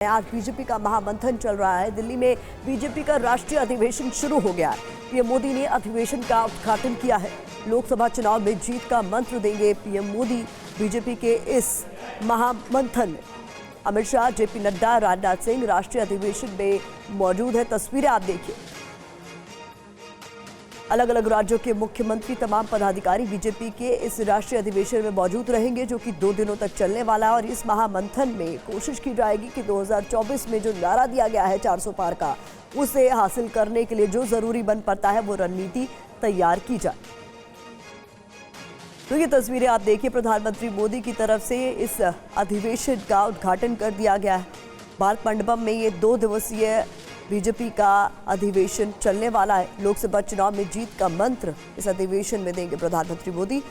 आज बीजेपी का महामंथन चल रहा है। दिल्ली में बीजेपी का राष्ट्रीय अधिवेशन शुरू हो गया है। पीएम मोदी ने अधिवेशन का उद्घाटन किया है। लोकसभा चुनाव में जीत का मंत्र देंगे पीएम मोदी बीजेपी के इस महामंथन में। अमित शाह, जेपी नड्डा, राजनाथ सिंह राष्ट्रीय अधिवेशन में मौजूद है। तस्वीरें आप देखिए। अलग अलग राज्यों के मुख्यमंत्री, तमाम पदाधिकारी बीजेपी के इस राष्ट्रीय अधिवेशन में मौजूद रहेंगे, जो कि 2 दिनों तक चलने वाला है। और इस महामंथन में कोशिश की जाएगी कि 2024 में जो नारा दिया गया है 400 पार का, उसे हासिल करने के लिए जो जरूरी बन पड़ता है वो रणनीति तैयार की जाए। तो ये तस्वीरें आप देखिए। प्रधानमंत्री मोदी की तरफ से इस अधिवेशन का उद्घाटन कर दिया गया है। भारत मंडपम में ये 2 दिवसीय बीजेपी का अधिवेशन चलने वाला है। लोकसभा चुनाव में जीत का मंत्र इस अधिवेशन में देंगे प्रधानमंत्री मोदी।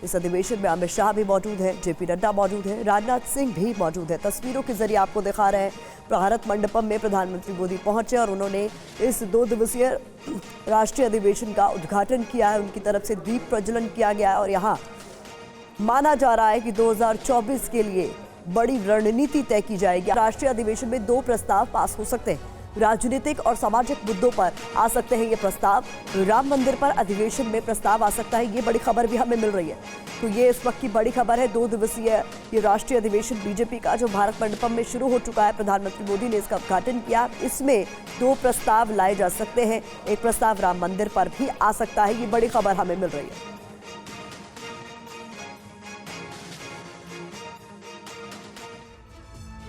इस अधिवेशन में अमित शाह भी मौजूद है, जेपी नड्डा मौजूद है, राजनाथ सिंह भी मौजूद है। तस्वीरों के जरिए आपको दिखा रहे हैं। भारत मंडपम में प्रधानमंत्री मोदी पहुंचे और उन्होंने इस 2 दिवसीय राष्ट्रीय अधिवेशन का उद्घाटन किया है। उनकी तरफ से दीप प्रज्वलन किया गया है और यहाँ माना जा रहा है कि 2024 के लिए बड़ी रणनीति तय की जाएगी। राष्ट्रीय अधिवेशन में 2 प्रस्ताव पास हो सकते हैं। राजनीतिक और सामाजिक मुद्दों पर आ सकते हैं ये प्रस्ताव। राम मंदिर पर अधिवेशन में प्रस्ताव आ सकता है, ये बड़ी खबर भी हमें मिल रही है। तो ये इस वक्त की बड़ी खबर है। 2 दिवसीय ये राष्ट्रीय अधिवेशन बीजेपी का जो भारत मंडपम में शुरू हो चुका है। प्रधानमंत्री मोदी ने इसका उद्घाटन किया। इसमें 2 प्रस्ताव लाए जा सकते हैं। एक प्रस्ताव राम मंदिर पर भी आ सकता है, ये बड़ी खबर हमें मिल रही है।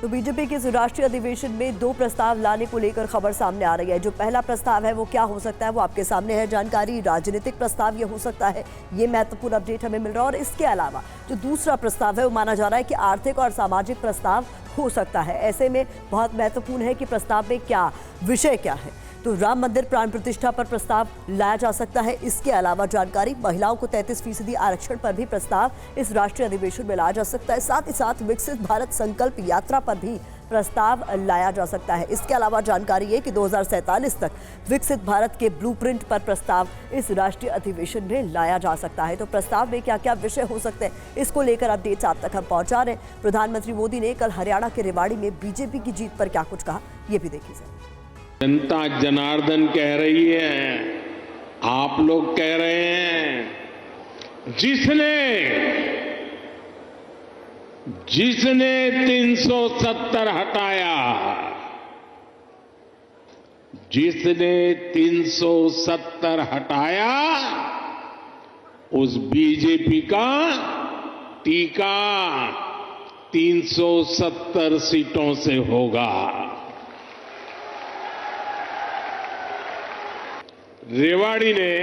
तो बीजेपी के इस राष्ट्रीय अधिवेशन में 2 प्रस्ताव लाने को लेकर खबर सामने आ रही है। जो पहला प्रस्ताव है वो क्या हो सकता है, वो आपके सामने है जानकारी। राजनीतिक प्रस्ताव ये हो सकता है, ये महत्वपूर्ण अपडेट हमें मिल रहा है। और इसके अलावा जो दूसरा प्रस्ताव है वो माना जा रहा है कि आर्थिक और सामाजिक प्रस्ताव हो सकता है। ऐसे में बहुत महत्वपूर्ण है कि प्रस्ताव में क्या विषय क्या है। तो राम मंदिर प्राण प्रतिष्ठा पर प्रस्ताव लाया जा सकता है। इसके अलावा जानकारी, महिलाओं को 33% आरक्षण पर भी प्रस्ताव इस राष्ट्रीय अधिवेशन में लाया जा सकता है। साथ ही साथ विकसित भारत संकल्प यात्रा पर भी प्रस्ताव लाया जा सकता है। इसके अलावा जानकारी है कि 2047 तक विकसित भारत के ब्लूप्रिंट पर प्रस्ताव इस राष्ट्रीय अधिवेशन में लाया जा सकता है। तो प्रस्ताव में क्या क्या विषय हो सकते हैं, इसको लेकर अपडेट्स आप तक हम पहुंचा रहे हैं। प्रधानमंत्री मोदी ने कल हरियाणा के रेवाड़ी में बीजेपी की जीत पर क्या कुछ कहा, ये भी देखिए। जनता जनार्दन कह रही है, आप लोग कह रहे हैं, जिसने 370 हटाया, जिसने 370 हटाया, उस बीजेपी का टीका 370 सीटों से होगा। रेवाड़ी ने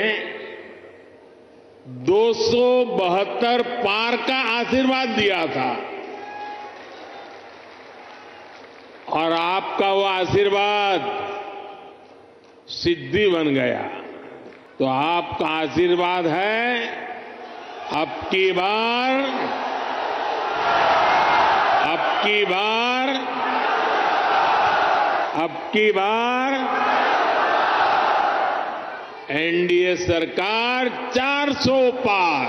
272 पार का आशीर्वाद दिया था और आपका वो आशीर्वाद सिद्धि बन गया। तो आपका आशीर्वाद है, अब की बार एनडीए सरकार 400 पार।